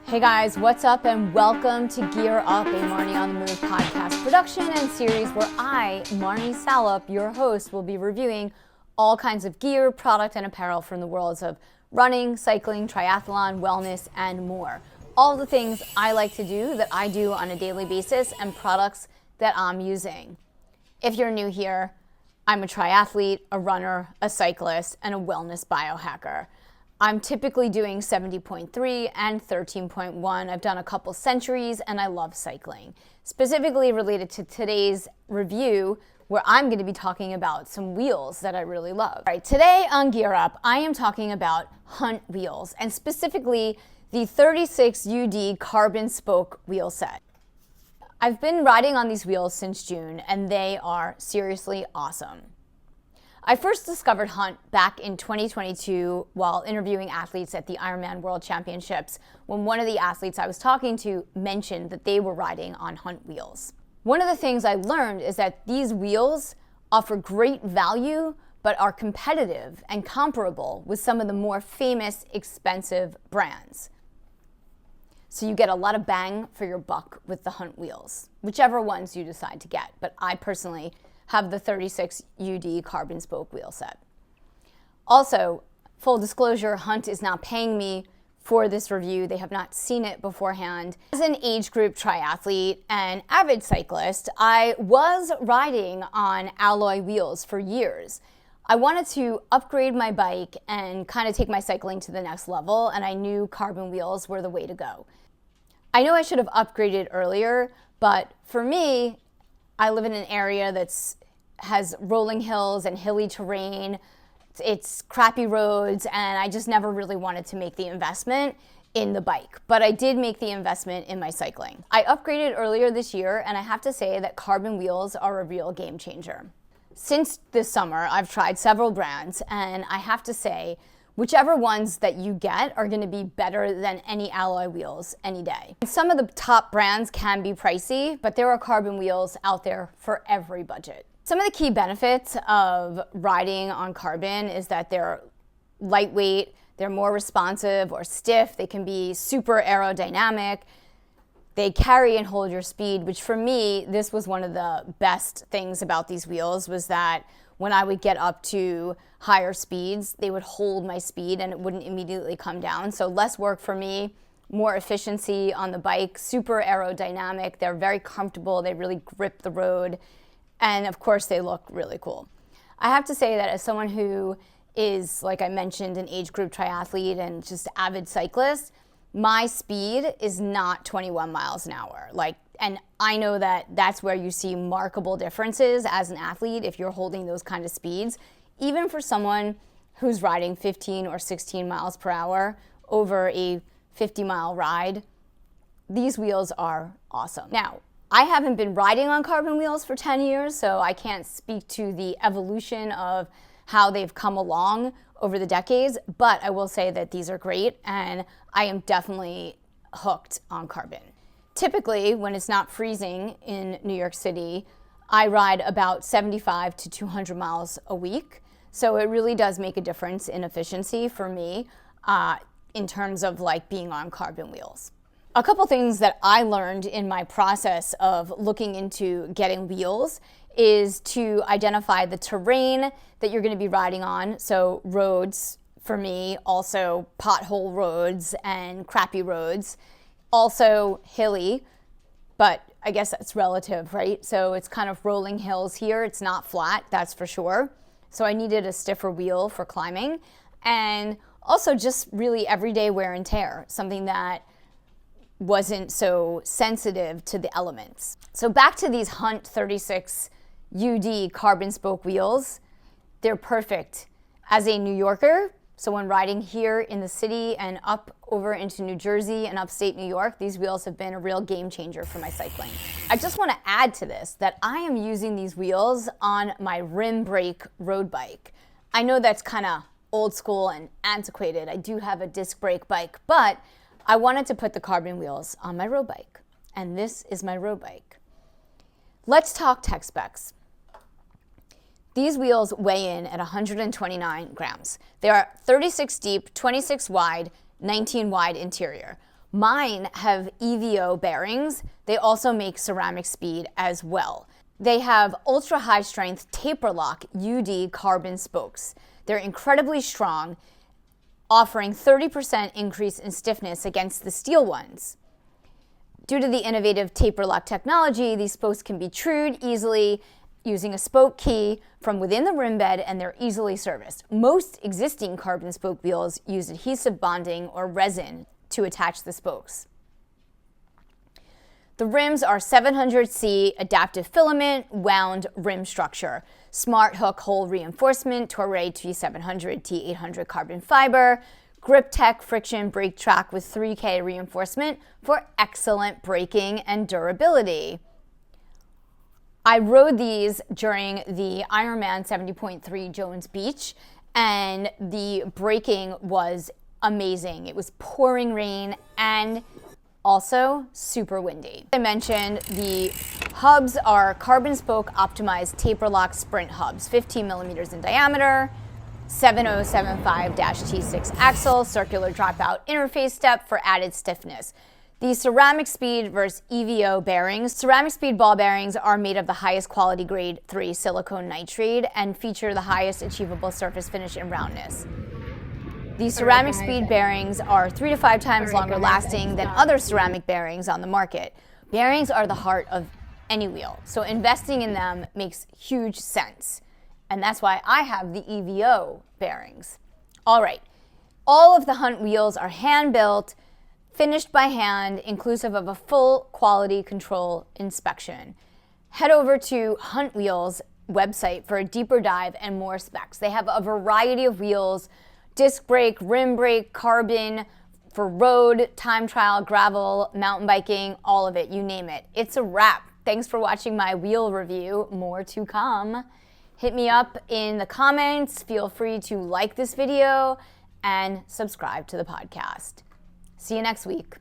Hey guys, what's up and welcome to Gear Up, a Marni On The Move podcast production and series where I, Marni Salup, your host, will be reviewing all kinds of gear, product, and apparel from the worlds of running, cycling, triathlon, wellness, and more. All the things I like to do that I do on a daily basis and products that I'm using. If you're new here, I'm a triathlete, a runner, a cyclist, and a wellness biohacker. I'm typically doing 70.3 and 13.1. I've done a couple centuries and I love cycling. Specifically related to today's review, where I'm going to be talking about some wheels that I really love. All right, today on Gear Up, I am talking about Hunt wheels and specifically the 36 UD carbon spoke wheel set. I've been riding on these wheels since June and they are seriously awesome. I first discovered Hunt back in 2022 while interviewing athletes at the Ironman World Championships when one of the athletes I was talking to mentioned that they were riding on Hunt wheels. One of the things I learned is that these wheels offer great value but are competitive and comparable with some of the more famous, expensive brands. So you get a lot of bang for your buck with the Hunt wheels, whichever ones you decide to get. But I personally have the 36 UD carbon spoke wheel set. Also, full disclosure, Hunt is not paying me for this review. They have not seen it beforehand. As an age group triathlete and avid cyclist, I was riding on alloy wheels for years. I wanted to upgrade my bike and kind of take my cycling to the next level, and I knew carbon wheels were the way to go. I know I should have upgraded earlier, but for me, I live in an area has rolling hills and hilly terrain. It's crappy roads, and I just never really wanted to make the investment in the bike. But I did make the investment in my cycling. I upgraded earlier this year, and I have to say that carbon wheels are a real game changer. Since this summer, I've tried several brands, and I have to say, whichever ones that you get are going to be better than any alloy wheels any day. Some of the top brands can be pricey, but there are carbon wheels out there for every budget. Some of the key benefits of riding on carbon is that they're lightweight, they're more responsive or stiff, they can be super aerodynamic, they carry and hold your speed, which for me, this was one of the best things about these wheels was that when I would get up to higher speeds, they would hold my speed and it wouldn't immediately come down. So less work for me, more efficiency on the bike, super aerodynamic. They're very comfortable. They really grip the road. And of course, they look really cool. I have to say that as someone who is, like I mentioned, an age group triathlete and just avid cyclist, my speed is not 21 miles an hour. And I know that that's where you see markable differences as an athlete if you're holding those kind of speeds. Even for someone who's riding 15 or 16 miles per hour over a 50-mile ride, these wheels are awesome. Now, I haven't been riding on carbon wheels for 10 years, so I can't speak to the evolution of how they've come along over the decades, but I will say that these are great, and I am definitely hooked on carbon. Typically, when it's not freezing in New York City, I ride about 75 to 200 miles a week. So it really does make a difference in efficiency for me in terms of being on carbon wheels. A couple things that I learned in my process of looking into getting wheels is to identify the terrain that you're going to be riding on. So roads, for me, also pothole roads and crappy roads. Also hilly, but I guess that's relative, right? So it's kind of rolling hills here. It's not flat, that's for sure. So I needed a stiffer wheel for climbing. And also just really everyday wear and tear, something that wasn't so sensitive to the elements. So back to these Hunt 36 UD carbon spoke wheels. They're perfect as a New Yorker. So when riding here in the city and up over into New Jersey and upstate New York, these wheels have been a real game changer for my cycling. I just want to add to this that I am using these wheels on my rim brake road bike. I know that's kind of old school and antiquated. I do have a disc brake bike, but I wanted to put the carbon wheels on my road bike. And this is my road bike. Let's talk tech specs. These wheels weigh in at 129 grams. They are 36 deep, 26 wide, 19 wide interior. Mine have EVO bearings. They also make ceramic speed as well. They have ultra high strength taper lock UD carbon spokes. They're incredibly strong, offering 30% increase in stiffness against the steel ones. Due to the innovative taper lock technology, these spokes can be trued easily using a spoke key from within the rim bed, and they're easily serviced. Most existing carbon spoke wheels use adhesive bonding or resin to attach the spokes. The rims are 700C adaptive filament wound rim structure, smart hook hole reinforcement, Toray T700, T800 carbon fiber, Grip Tech friction brake track with 3K reinforcement for excellent braking and durability. I rode these during the Ironman 70.3 Jones Beach, and the braking was amazing. It was pouring rain and also super windy. I mentioned the hubs are carbon spoke optimized taper lock sprint hubs, 15 millimeters in diameter, 7075-T6 axle, circular dropout interface step for added stiffness. The ceramic speed versus EVO bearings. Ceramic speed ball bearings are made of the highest quality grade 3 silicone nitride and feature the highest achievable surface finish and roundness. These ceramic speed bearings are 3 to 5 times longer lasting than other ceramic bearings on the market. Bearings are the heart of any wheel, so investing in them makes huge sense. And that's why I have the EVO bearings. All right, all of the Hunt wheels are hand-built, finished by hand, inclusive of a full quality control inspection. Head over to Hunt Wheels website for a deeper dive and more specs. They have a variety of wheels, disc brake, rim brake, carbon, for road, time trial, gravel, mountain biking, all of it, you name it. It's a wrap. Thanks for watching my wheel review. More to come. Hit me up in the comments. Feel free to like this video and subscribe to the podcast. See you next week.